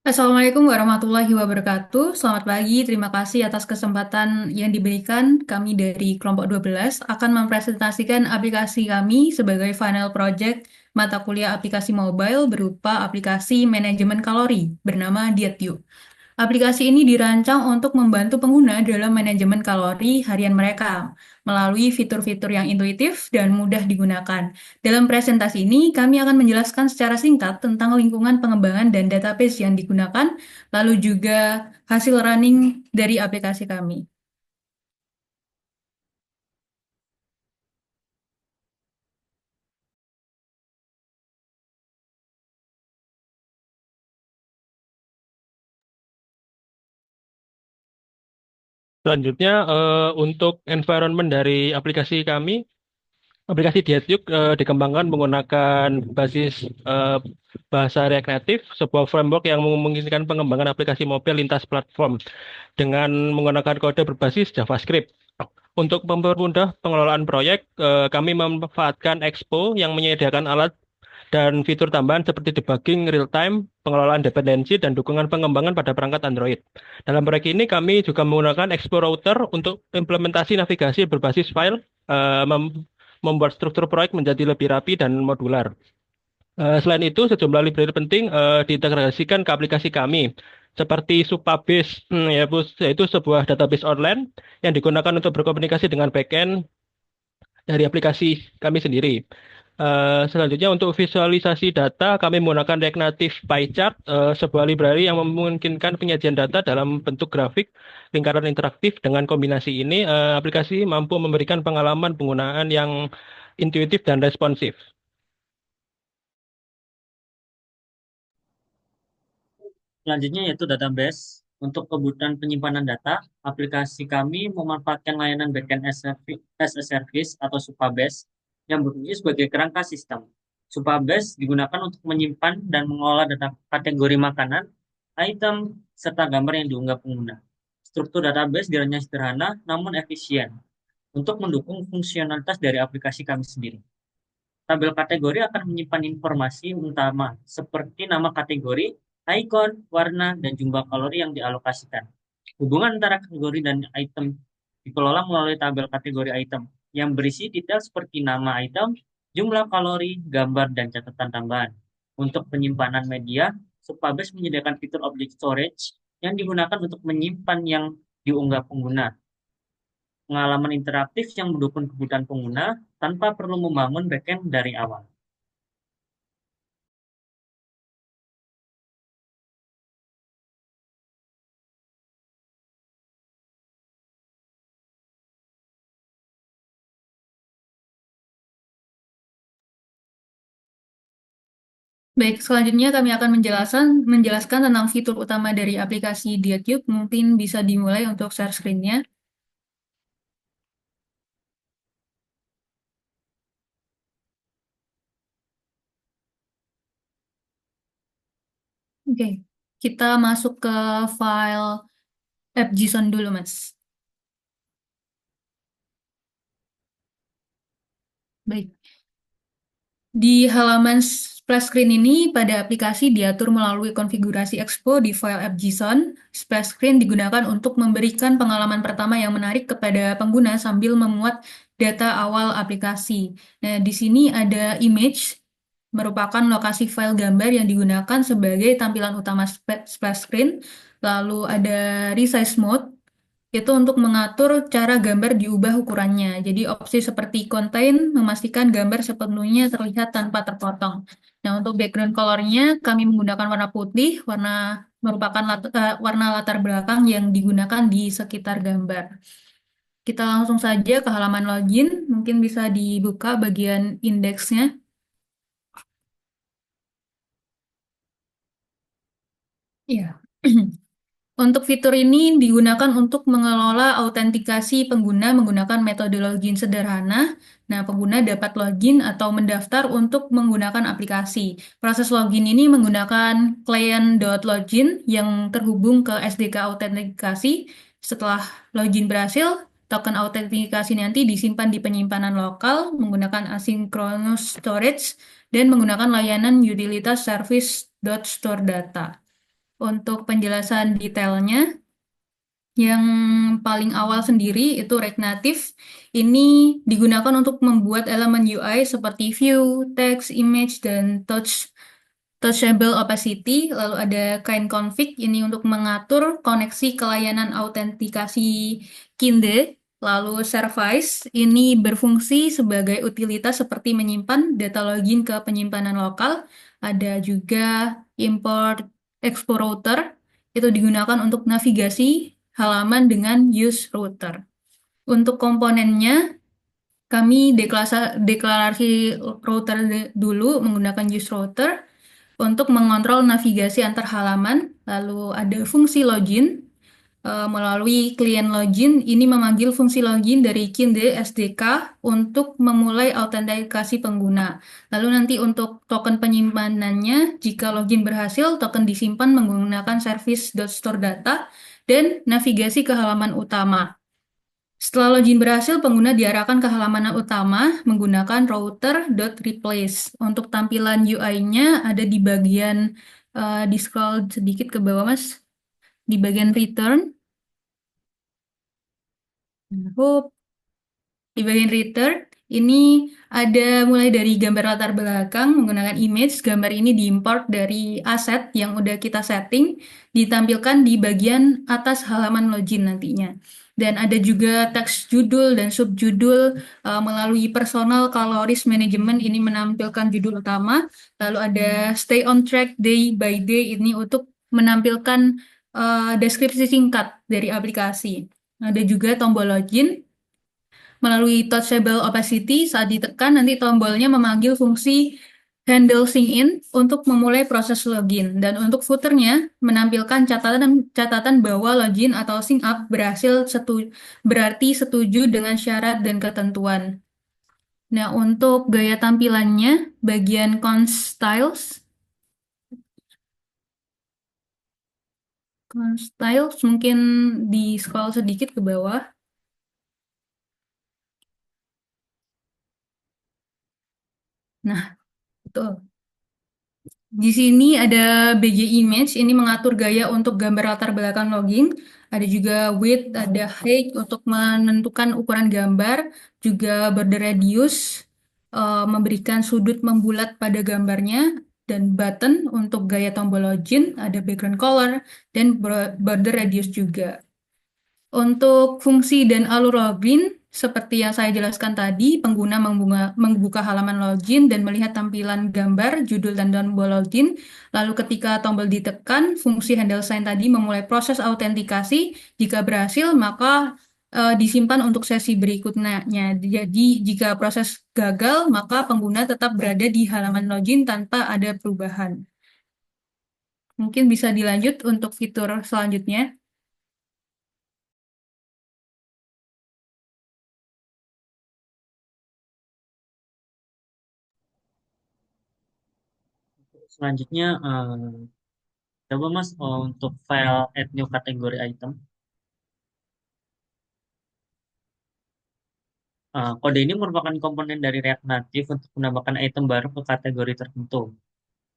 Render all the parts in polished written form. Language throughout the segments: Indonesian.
Assalamualaikum warahmatullahi wabarakatuh. Selamat pagi, terima kasih atas kesempatan yang diberikan. Kami dari kelompok 12 akan mempresentasikan aplikasi kami sebagai final project mata kuliah aplikasi mobile berupa aplikasi manajemen kalori bernama DietYou. Aplikasi ini dirancang untuk membantu pengguna dalam manajemen kalori harian mereka melalui fitur-fitur yang intuitif dan mudah digunakan. Dalam presentasi ini, kami akan menjelaskan secara singkat tentang lingkungan pengembangan dan database yang digunakan, lalu juga hasil running dari aplikasi kami. Selanjutnya, untuk environment dari aplikasi Diatyuk dikembangkan menggunakan basis eh, bahasa React Native, sebuah framework yang memungkinkan pengembangan aplikasi mobil lintas platform dengan menggunakan kode berbasis JavaScript. Untuk mempermudah pengelolaan proyek, kami memanfaatkan Expo yang menyediakan alat dan fitur tambahan seperti debugging real-time, pengelolaan dependensi, dan dukungan pengembangan pada perangkat Android. Dalam proyek ini, kami juga menggunakan Expo Router untuk implementasi navigasi berbasis file, membuat struktur proyek menjadi lebih rapi dan modular. Selain itu, sejumlah library penting diintegrasikan ke aplikasi kami, seperti Supabase, yaitu sebuah database online yang digunakan untuk berkomunikasi dengan backend dari aplikasi kami sendiri. Selanjutnya untuk visualisasi data, kami menggunakan React Native Pie Chart, sebuah library yang memungkinkan penyajian data dalam bentuk grafik, lingkaran interaktif. Dengan kombinasi ini, aplikasi mampu memberikan pengalaman penggunaan yang intuitif dan responsif. Selanjutnya yaitu database. Untuk kebutuhan penyimpanan data, aplikasi kami memanfaatkan layanan backend as a service atau Supabase yang berfungsi sebagai kerangka sistem. Supabase digunakan untuk menyimpan dan mengolah data kategori makanan, item, serta gambar yang diunggah pengguna. Struktur database dirancang sederhana namun efisien untuk mendukung fungsionalitas dari aplikasi kami sendiri. Tabel kategori akan menyimpan informasi utama seperti nama kategori, ikon, warna, dan jumlah kalori yang dialokasikan. Hubungan antara kategori dan item dikelola melalui tabel kategori item yang berisi detail seperti nama item, jumlah kalori, gambar, dan catatan tambahan. Untuk penyimpanan media, Supabase menyediakan fitur object storage yang digunakan untuk menyimpan yang diunggah pengguna, pengalaman interaktif yang mendukung kebutuhan pengguna tanpa perlu membangun backend dari awal. Baik, selanjutnya kami akan menjelaskan tentang fitur utama dari aplikasi DietYou. Mungkin bisa dimulai untuk share screen-nya. Oke, kita masuk ke file app.json dulu, Mas. Baik. Di halaman splash screen ini, pada aplikasi diatur melalui konfigurasi Expo di file app.json. Splash screen digunakan untuk memberikan pengalaman pertama yang menarik kepada pengguna sambil memuat data awal aplikasi. Nah, di sini ada image, merupakan lokasi file gambar yang digunakan sebagai tampilan utama splash screen. Lalu ada resize mode, itu untuk mengatur cara gambar diubah ukurannya. Jadi opsi seperti contain memastikan gambar sepenuhnya terlihat tanpa terpotong. Nah, untuk background colornya kami menggunakan warna putih, merupakan warna latar belakang yang digunakan di sekitar gambar. Kita langsung saja ke halaman login, mungkin bisa dibuka bagian indeksnya. Iya. Untuk fitur ini digunakan untuk mengelola autentikasi pengguna menggunakan metode login sederhana. Nah, pengguna dapat login atau mendaftar untuk menggunakan aplikasi. Proses login ini menggunakan client.login yang terhubung ke SDK autentikasi. Setelah login berhasil, token autentikasi nanti disimpan di penyimpanan lokal menggunakan asynchronous storage dan menggunakan layanan utilitas service.storedata. Untuk penjelasan detailnya, yang paling awal sendiri itu React Native. Ini digunakan untuk membuat elemen UI seperti view, text, image, dan touchable opacity. Lalu ada kind config ini untuk mengatur koneksi ke layanan autentikasi Kinde. Lalu service ini berfungsi sebagai utilitas seperti menyimpan data login ke penyimpanan lokal. Ada juga import export router itu digunakan untuk navigasi halaman dengan use router. Untuk komponennya, kami deklarasi router dulu menggunakan use router untuk mengontrol navigasi antar halaman. Lalu ada fungsi login. Melalui klien login, ini memanggil fungsi login dari Kinde SDK untuk memulai autentikasi pengguna. Lalu nanti untuk token penyimpanannya, jika login berhasil, token disimpan menggunakan service.storeData dan navigasi ke halaman utama. Setelah login berhasil, pengguna diarahkan ke halaman utama menggunakan router.replace. Untuk tampilan UI-nya ada di bagian, di scroll sedikit ke bawah, Mas. Di bagian return. Lalu di bagian return, ini ada mulai dari gambar latar belakang menggunakan image. Gambar ini diimport dari aset yang udah kita setting, ditampilkan di bagian atas halaman login nantinya. Dan ada juga teks judul dan subjudul melalui personal calories management ini menampilkan judul utama. Lalu ada stay on track day by day ini untuk menampilkan deskripsi singkat dari aplikasi. Ada juga tombol login. Melalui touchable opacity, saat ditekan nanti tombolnya memanggil fungsi handle sign in untuk memulai proses login. Dan untuk footernya menampilkan catatan bahwa login atau sign up berarti setuju dengan syarat dan ketentuan. Nah, untuk gaya tampilannya, bagian Styles mungkin di scroll sedikit ke bawah. Nah, betul. Di sini ada BG Image, ini mengatur gaya untuk gambar latar belakang login. Ada juga width, ada height untuk menentukan ukuran gambar, juga border radius, memberikan sudut membulat pada gambarnya, dan button untuk gaya tombol login, ada background color, dan border radius juga. Untuk fungsi dan alur login, seperti yang saya jelaskan tadi, pengguna membuka halaman login dan melihat tampilan gambar, judul, dan tombol login. Lalu ketika tombol ditekan, fungsi handle sign tadi memulai proses autentikasi. Jika berhasil, maka disimpan untuk sesi berikutnya. Jadi, jika proses gagal, maka pengguna tetap berada di halaman login tanpa ada perubahan. Mungkin bisa dilanjut untuk fitur selanjutnya. Selanjutnya, coba Mas untuk file add new category item. Kode ini merupakan komponen dari React Native untuk menambahkan item baru ke kategori tertentu.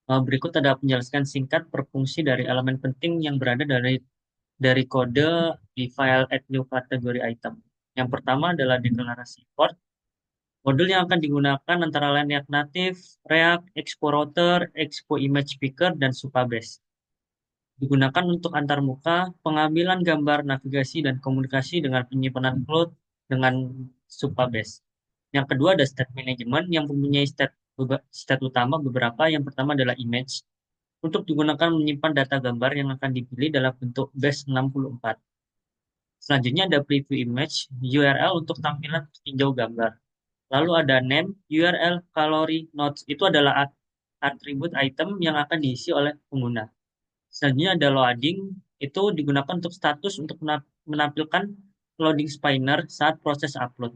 Berikut ada penjelasan singkat per fungsi dari elemen penting yang berada dari kode di file add new category item. Yang pertama adalah deklarasi import. Modul yang akan digunakan antara lain React Native, React, Expo Router, Expo Image Picker, dan Supabase. Digunakan untuk antarmuka, pengambilan gambar, navigasi, dan komunikasi dengan penyimpanan cloud dengan Supabase. Yang kedua ada state management yang mempunyai state utama beberapa. Yang pertama adalah image. Untuk digunakan menyimpan data gambar yang akan dipilih dalam bentuk base64. Selanjutnya ada preview image, URL untuk tampilan tinjau gambar. Lalu ada name, URL, kalori, notes. Itu adalah atribut item yang akan diisi oleh pengguna. Selanjutnya ada loading, itu digunakan untuk status untuk menampilkan loading spinner saat proses upload.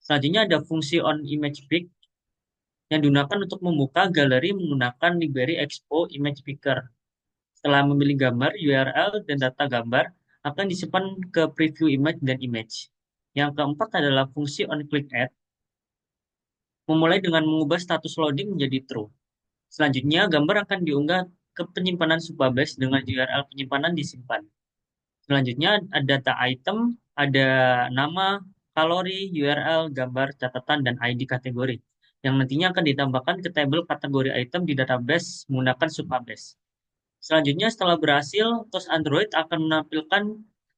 Selanjutnya ada fungsi on image pick yang digunakan untuk membuka galeri menggunakan library Expo Image Picker. Setelah memilih gambar, URL, dan data gambar akan disimpan ke preview image dan image. Yang keempat adalah fungsi on click add, memulai dengan mengubah status loading menjadi true. Selanjutnya, gambar akan diunggah ke penyimpanan Supabase dengan URL penyimpanan disimpan. Selanjutnya ada data item, ada nama, kalori, URL, gambar, catatan, dan ID kategori yang nantinya akan ditambahkan ke tabel kategori item di database menggunakan Supabase. Selanjutnya setelah berhasil, TOS Android akan menampilkan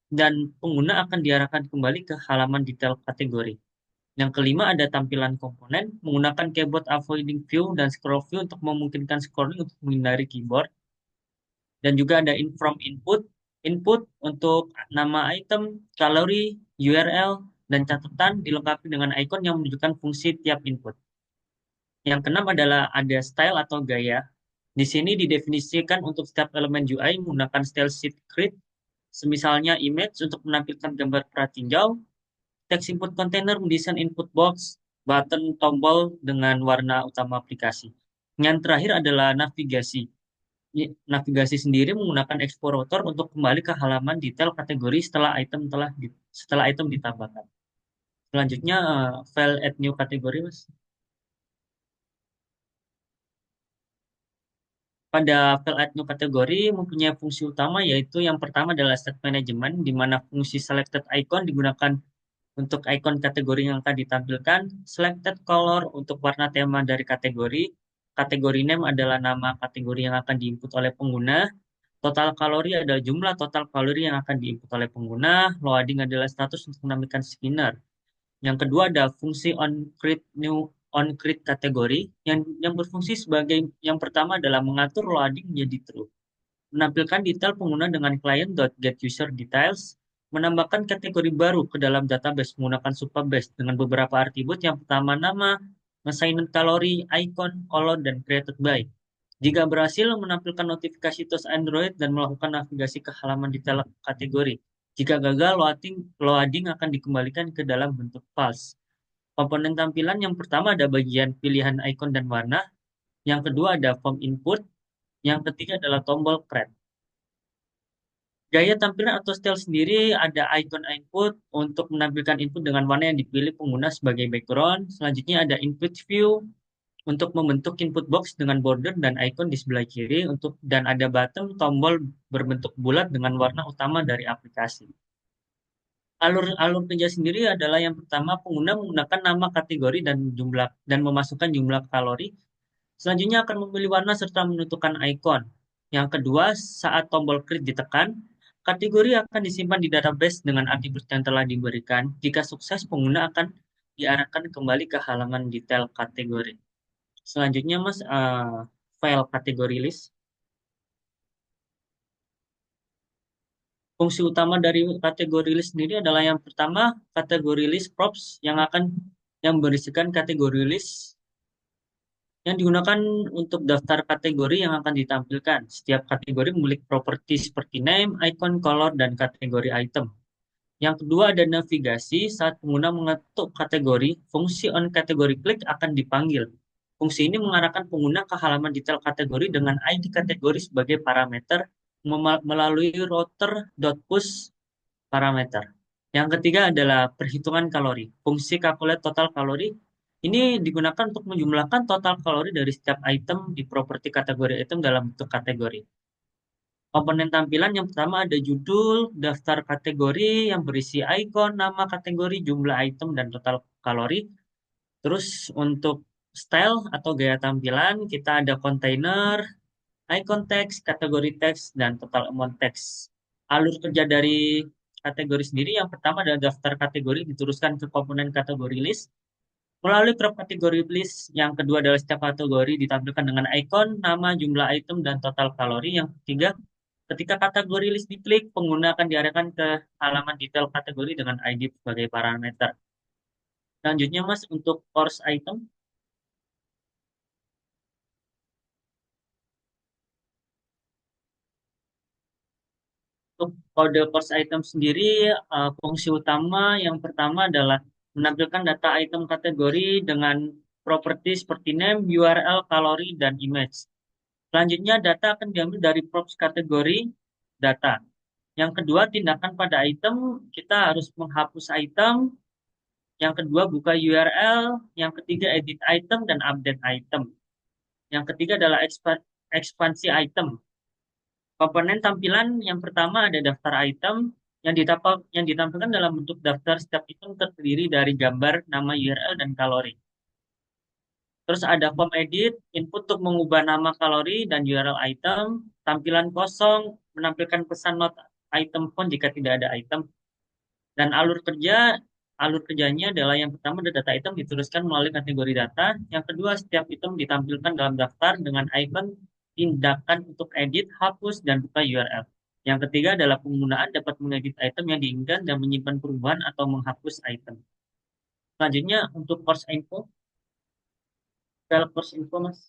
dan pengguna akan diarahkan kembali ke halaman detail kategori. Yang kelima ada tampilan komponen menggunakan keyboard avoiding view dan scroll view untuk memungkinkan scrolling untuk menghindari keyboard. Dan juga ada from input untuk nama item, kalori, URL, dan catatan dilengkapi dengan ikon yang menunjukkan fungsi tiap input. Yang keenam adalah ada style atau gaya. Di sini didefinisikan untuk setiap elemen UI menggunakan style sheet grid, semisalnya image untuk menampilkan gambar pratinjau, text input container mendesain input box, button, tombol dengan warna utama aplikasi. Yang terakhir adalah navigasi. Navigasi sendiri menggunakan explorator untuk kembali ke halaman detail kategori setelah item ditambahkan. Selanjutnya file add new kategori, Mas. Pada file add new kategori mempunyai fungsi utama yaitu yang pertama adalah state management di mana fungsi selected icon digunakan untuk icon kategori yang akan ditampilkan, selected color untuk warna tema dari kategori, kategori name adalah nama kategori yang akan diinput oleh pengguna, total kalori adalah jumlah total kalori yang akan diinput oleh pengguna, loading adalah status untuk menampilkan spinner. Yang kedua ada fungsi on create kategori yang berfungsi sebagai yang pertama adalah mengatur loading menjadi true. Menampilkan detail pengguna dengan client.getUserDetails, menambahkan kategori baru ke dalam database menggunakan Supabase dengan beberapa atribut yang pertama nama, assigned kalori, icon, color, dan created by. Jika berhasil, menampilkan notifikasi TOS Android dan melakukan navigasi ke halaman detail kategori. Jika gagal, loading akan dikembalikan ke dalam bentuk false. Komponen tampilan yang pertama ada bagian pilihan icon dan warna, yang kedua ada form input, yang ketiga adalah tombol create. Gaya tampilan atau style sendiri ada icon input untuk menampilkan input dengan warna yang dipilih pengguna sebagai background. Selanjutnya ada input view untuk membentuk input box dengan border dan icon di sebelah kiri dan ada button tombol berbentuk bulat dengan warna utama dari aplikasi. Alur kerja sendiri adalah yang pertama pengguna menggunakan nama kategori dan memasukkan jumlah kalori. Selanjutnya akan memilih warna serta menentukan icon. Yang kedua, saat tombol create ditekan, kategori akan disimpan di database dengan atribut yang telah diberikan. Jika sukses, pengguna akan diarahkan kembali ke halaman detail kategori. Selanjutnya, Mas, file kategori list. Fungsi utama dari kategori list sendiri adalah yang pertama, kategori list props yang berisikan kategori list yang digunakan untuk daftar kategori yang akan ditampilkan. Setiap kategori memiliki properti seperti name, icon, color, dan kategori item. Yang kedua ada navigasi. Saat pengguna mengetuk kategori, fungsi on kategori click akan dipanggil. Fungsi ini mengarahkan pengguna ke halaman detail kategori dengan ID kategori sebagai parameter melalui router.push parameter. Yang ketiga adalah perhitungan kalori. Fungsi calculate total kalori ini digunakan untuk menjumlahkan total kalori dari setiap item di properti kategori item dalam bentuk kategori. Komponen tampilan yang pertama ada judul, daftar kategori yang berisi icon, nama kategori, jumlah item, dan total kalori. Terus untuk style atau gaya tampilan, kita ada container, icon text, kategori text, dan total amount text. Alur kerja dari kategori sendiri yang pertama adalah daftar kategori diteruskan ke komponen kategori list. Melalui crop kategori list, yang kedua adalah setiap kategori ditampilkan dengan icon, nama, jumlah item, dan total kalori. Yang ketiga, ketika kategori list diklik, pengguna akan diarahkan ke halaman detail kategori dengan ID sebagai parameter. Selanjutnya, Mas, untuk course item. Untuk kode course item sendiri, fungsi utama yang pertama adalah menampilkan data item kategori dengan properti seperti name, URL, kalori, dan image. Selanjutnya, data akan diambil dari props kategori data. Yang kedua, tindakan pada item, kita harus menghapus item. Yang kedua, buka URL. Yang ketiga, edit item dan update item. Yang ketiga adalah ekspansi item. Komponen tampilan yang pertama ada daftar item yang ditampilkan dalam bentuk daftar. Setiap item terdiri dari gambar, nama, URL, dan kalori. Terus ada form edit, input untuk mengubah nama, kalori, dan URL item. Tampilan kosong menampilkan pesan not item phone jika tidak ada item. Dan alur kerjanya adalah yang pertama ada data item diteruskan melalui kategori data. Yang kedua, setiap item ditampilkan dalam daftar dengan icon tindakan untuk edit, hapus, dan buka URL. Yang ketiga adalah penggunaan dapat mengedit item yang diinginkan dan menyimpan perubahan atau menghapus item. Selanjutnya untuk course info, file course info mas.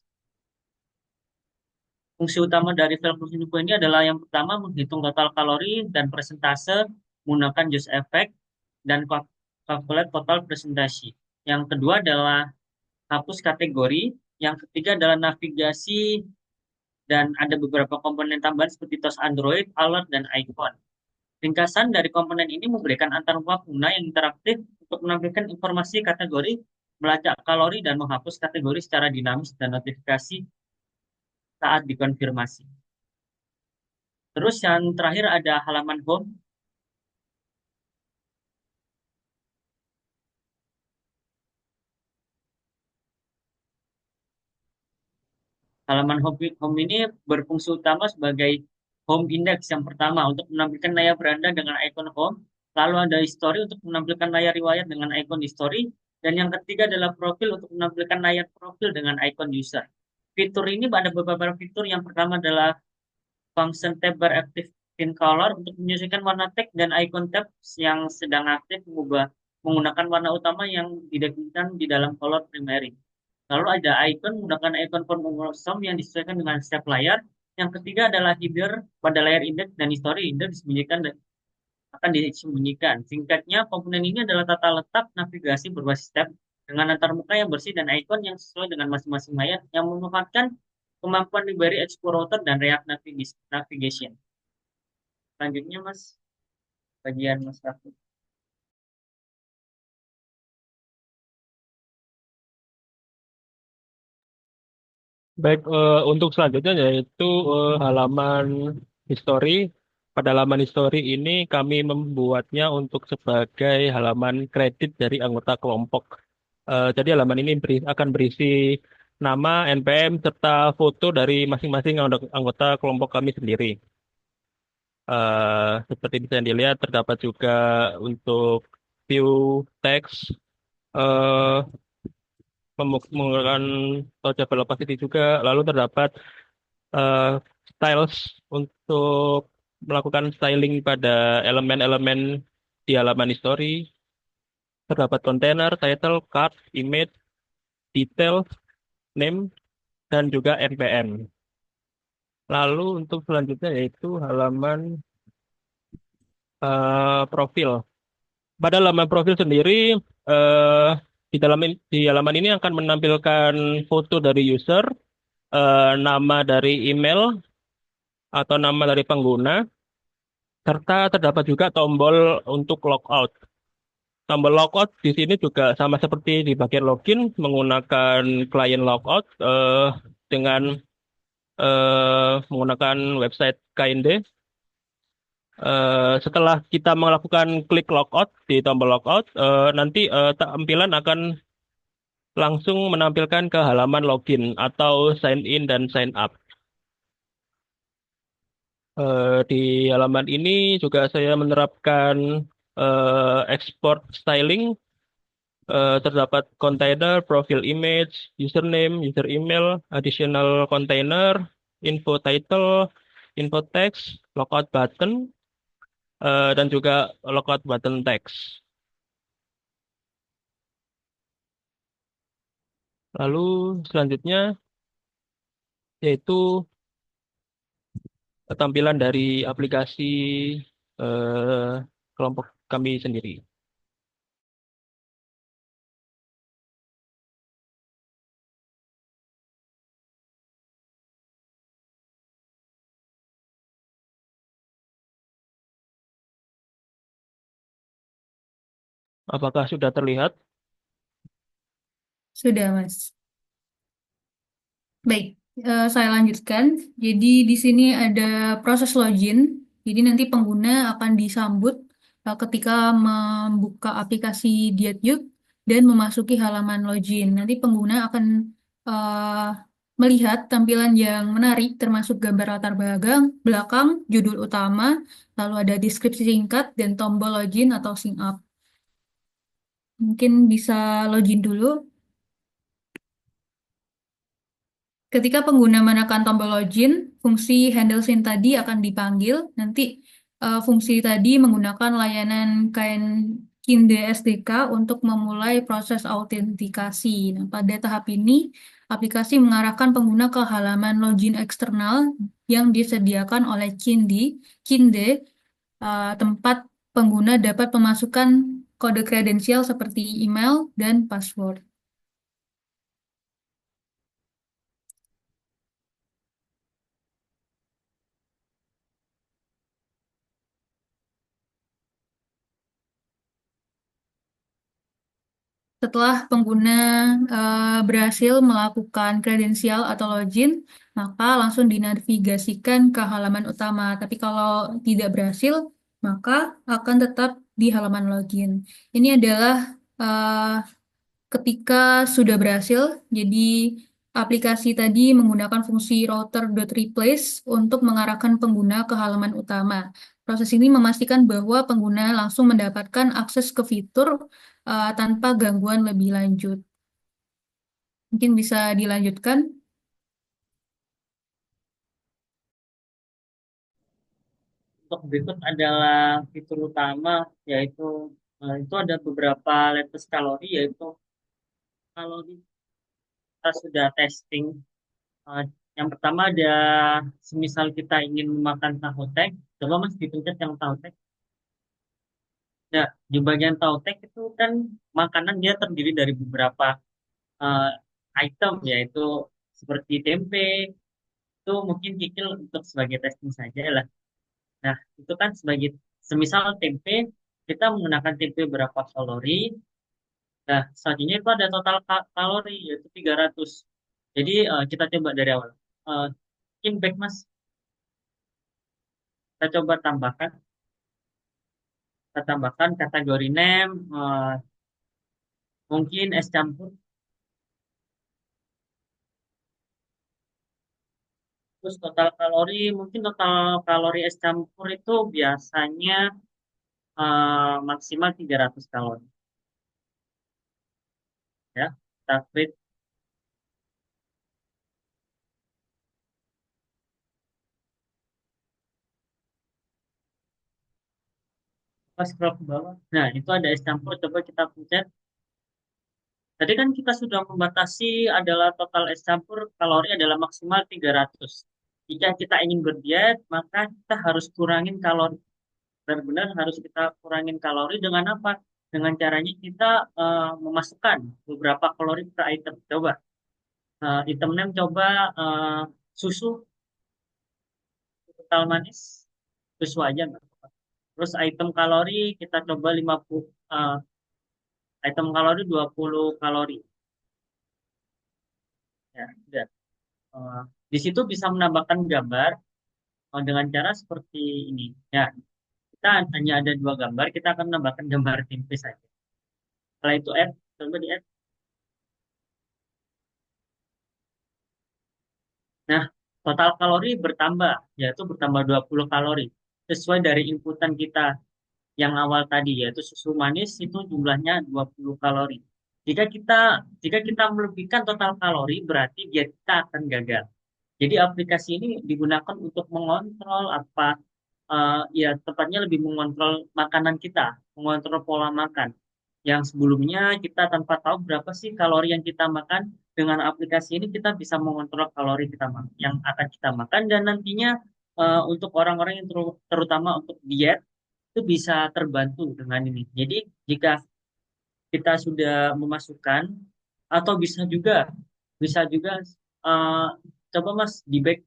Fungsi utama dari file course info ini adalah yang pertama menghitung total kalori dan persentase menggunakan use effect dan calculate total presentasi. Yang kedua adalah hapus kategori. Yang ketiga adalah navigasi dan ada beberapa komponen tambahan seperti tos Android, alert, dan icon. Ringkasan dari komponen ini memberikan antarmuka pengguna yang interaktif untuk menampilkan informasi kategori, melacak kalori, dan menghapus kategori secara dinamis dan notifikasi saat dikonfirmasi. Terus yang terakhir ada halaman home. Halaman home ini berfungsi utama sebagai home index yang pertama untuk menampilkan layar beranda dengan ikon home. Lalu ada history untuk menampilkan layar riwayat dengan ikon history. Dan yang ketiga adalah profil untuk menampilkan layar profil dengan ikon user. Fitur ini ada beberapa fitur. Yang pertama adalah function tab beractive in color untuk menyesuaikan warna teks dan icon tab yang sedang aktif menggunakan warna utama yang didefinisikan di dalam color primary. Lalu ada icon menggunakan icon font kosong yang disesuaikan dengan setiap layar. Yang ketiga adalah header pada layar index dan history index disembunyikan dan akan disembunyikan. Singkatnya, komponen ini adalah tata letak navigasi berbasis tab dengan antarmuka yang bersih dan icon yang sesuai dengan masing-masing layar yang memanfaatkan kemampuan library explorer dan React Navigation. Selanjutnya, Mas, bagian Mas Raffi. Baik, untuk selanjutnya yaitu halaman history. Pada halaman history ini kami membuatnya untuk sebagai halaman kredit dari anggota kelompok. Jadi halaman ini akan berisi nama, NPM, serta foto dari masing-masing anggota kelompok kami sendiri. Seperti bisa dilihat, terdapat juga untuk view teks, eh, menggunakan touchable opacity juga. Lalu terdapat eh, styles untuk melakukan styling pada elemen-elemen di halaman history. Terdapat container, title, card, image, detail, name, dan juga npm. Lalu untuk selanjutnya yaitu halaman profil. Pada halaman profil sendiri, eh, di halaman ini akan menampilkan foto dari user, nama dari email atau nama dari pengguna, serta terdapat juga tombol untuk logout. Tombol logout di sini juga sama seperti di bagian login menggunakan client logout dengan menggunakan website KND. Setelah kita melakukan klik logout di tombol logout, nanti tampilan akan langsung menampilkan ke halaman login atau sign in dan sign up. Di halaman ini juga saya menerapkan export styling. Terdapat container, profile image, username, user email, additional container, info title, info text, logout button, dan juga logout button text. Lalu selanjutnya yaitu tampilan dari aplikasi eh, kelompok kami sendiri. Apakah sudah terlihat? Sudah, Mas. Baik, Saya lanjutkan. Jadi di sini ada proses login. Jadi nanti pengguna akan disambut ketika membuka aplikasi DietYout dan memasuki halaman login. Nanti pengguna akan eh, melihat tampilan yang menarik, termasuk gambar latar belakang, judul utama, lalu ada deskripsi singkat dan tombol login atau sign up. Mungkin bisa login dulu. Ketika pengguna menekan tombol login, fungsi handle scene tadi akan dipanggil. Nanti fungsi tadi menggunakan layanan Kinde SDK untuk memulai proses autentikasi. Nah, pada tahap ini, aplikasi mengarahkan pengguna ke halaman login eksternal yang disediakan oleh Kinde, tempat pengguna dapat memasukkan kode kredensial seperti email dan password. Setelah pengguna berhasil melakukan kredensial atau login, maka langsung dinavigasikan ke halaman utama. Tapi kalau tidak berhasil, maka akan tetap di halaman login. Ini adalah eh, ketika sudah berhasil, jadi aplikasi tadi menggunakan fungsi router.replace untuk mengarahkan pengguna ke halaman utama. Proses ini memastikan bahwa pengguna langsung mendapatkan akses ke fitur tanpa gangguan lebih lanjut. Mungkin bisa dilanjutkan. Untuk berikut adalah fitur utama, yaitu itu ada beberapa latest kalori, yaitu kalori kita sudah testing. Eh, yang pertama ada, semisal kita ingin makan tahu tek, coba Mas dipencet yang tahu tek. Nah, di bagian tahu tek itu kan makanan dia terdiri dari beberapa eh, item, yaitu seperti tempe, itu mungkin kikil untuk sebagai testing saja lah. Nah, itu kan sebagai, semisal tempe, kita menggunakan tempe berapa kalori. Nah, selanjutnya itu ada total kalori, yaitu 300. Jadi, kita coba dari awal. Mungkin back, Mas. Kita coba tambahkan. Kita tambahkan kategori name, mungkin es campur. Terus total kalori, mungkin total kalori es campur itu biasanya maksimal 300 kalori. Ya, kita klik. Pas scroll ke bawah. Nah, itu ada es campur. Coba kita pencet. Tadi kan kita sudah membatasi adalah total es campur kalori adalah maksimal 300. Jika kita ingin berdiet, maka kita harus kurangin kalori. Benar-benar harus kita kurangin kalori dengan apa? Dengan caranya kita memasukkan beberapa kalori per item. Coba, item name coba susu kental manis, susu aja nggak apa-apa. Terus item kalori kita coba 50, item kalori 20 kalori. Ya, udah. Eh, di situ bisa menambahkan gambar dengan cara seperti ini. Ya, kita hanya ada dua gambar, kita akan menambahkan gambar tempe saja. Setelah itu add, coba di add. Nah, total kalori bertambah, yaitu bertambah 20 kalori. Sesuai dari inputan kita yang awal tadi, yaitu susu manis itu jumlahnya 20 kalori. Jika kita jika kita melebihkan total kalori, berarti diet kita akan gagal. Jadi aplikasi ini digunakan untuk mengontrol apa, ya tepatnya lebih mengontrol makanan kita, mengontrol pola makan. Yang sebelumnya kita tanpa tahu berapa sih kalori yang kita makan, dengan aplikasi ini kita bisa mengontrol kalori kita yang akan kita makan, dan nantinya untuk orang-orang yang terutama untuk diet itu bisa terbantu dengan ini. Jadi jika kita sudah memasukkan, atau bisa juga eh, coba Mas di back.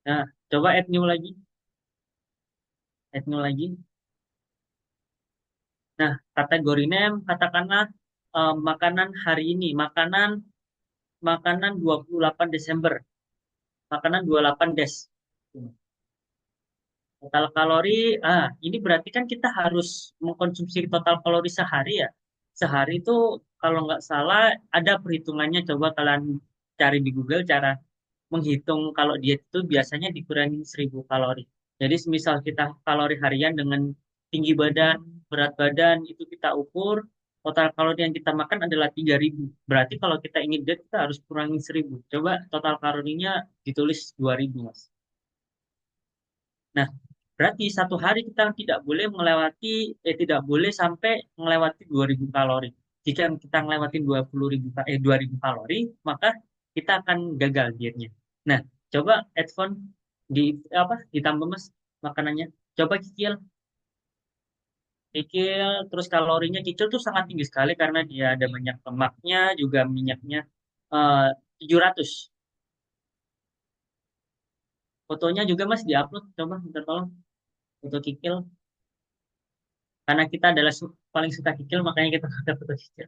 Nah, coba add new lagi. Nah, kategori name katakanlah makanan hari ini, makanan makanan 28 Desember. Makanan 28 Des. Total kalori, ini berarti kan kita harus mengkonsumsi total kalori sehari ya. Sehari itu kalau nggak salah ada perhitungannya, coba kalian cari di Google cara menghitung kalau diet itu biasanya dikurangi 1.000 kalori. Jadi misal kita kalori harian dengan tinggi badan, berat badan itu kita ukur, total kalori yang kita makan adalah 3.000. Berarti kalau kita ingin diet kita harus kurangi 1.000. Coba total kalorinya ditulis 2.000, Mas. Nah, berarti satu hari kita tidak boleh sampai melewati 2.000 kalori. Jika kita melewati 2.000 kalori, maka kita akan gagal dietnya. Nah, coba headphone di ditambah Mas makanannya. Coba kikil, kikil terus kalorinya kikil tuh sangat tinggi sekali karena dia ada banyak lemaknya, juga minyaknya 700. Fotonya juga Mas diupload, coba minta tolong foto kikil. Karena kita adalah paling suka kikil, makanya kita pakai foto kikil.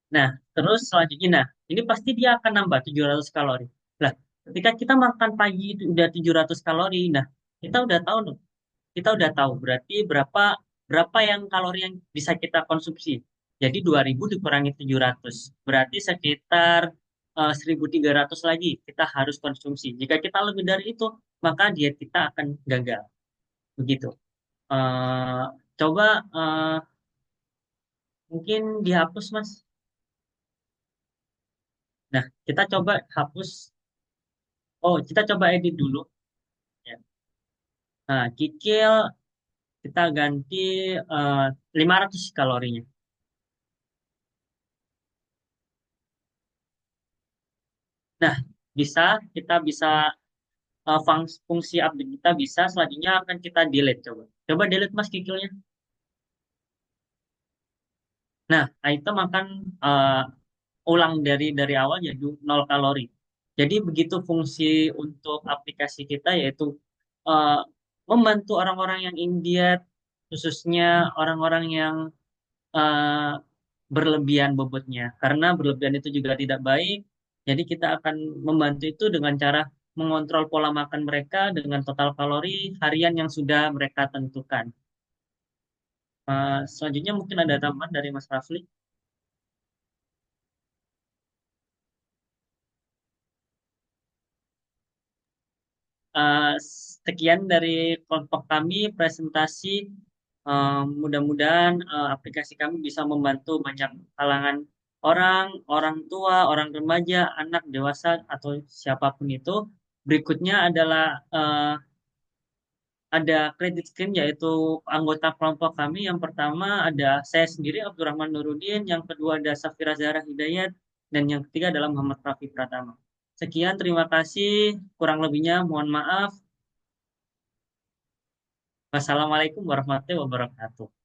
Nah, terus selanjutnya, ini pasti dia akan nambah 700 kalori. Nah, ketika kita makan pagi itu udah 700 kalori, nah, kita udah tahu loh. Kita udah tahu berarti berapa berapa yang kalori yang bisa kita konsumsi. Jadi 2.000 dikurangi 700. Berarti sekitar 1.300 lagi kita harus konsumsi. Jika kita lebih dari itu, maka diet kita akan gagal. Begitu. Eh, coba mungkin dihapus, Mas. Nah, kita coba hapus. Oh, kita coba edit dulu. Ya. Nah, kikil kita ganti 500 kalorinya. Nah, kita bisa fungsi update kita bisa. Selanjutnya akan kita delete coba. Coba delete Mas kikilnya. Nah, item akan ulang dari awal jadi 0 kalori. Jadi begitu fungsi untuk aplikasi kita yaitu eh, membantu orang-orang yang ingin diet, khususnya orang-orang yang eh, berlebihan bobotnya. Karena berlebihan itu juga tidak baik. Jadi kita akan membantu itu dengan cara mengontrol pola makan mereka dengan total kalori harian yang sudah mereka tentukan. Selanjutnya mungkin ada tambahan dari Mas Rafli. Eh, Sekian dari kelompok kami presentasi. Mudah-mudahan aplikasi kami bisa membantu banyak kalangan orang, orang tua, orang remaja, anak, dewasa, atau siapapun itu. Berikutnya adalah ada credit screen yaitu anggota kelompok kami. Yang pertama ada saya sendiri Abdurrahman Nurudin, yang kedua ada Safira Zahra Hidayat, dan yang ketiga adalah Muhammad Rafi Pratama. Sekian, terima kasih. Kurang lebihnya mohon maaf. Wassalamualaikum warahmatullahi wabarakatuh.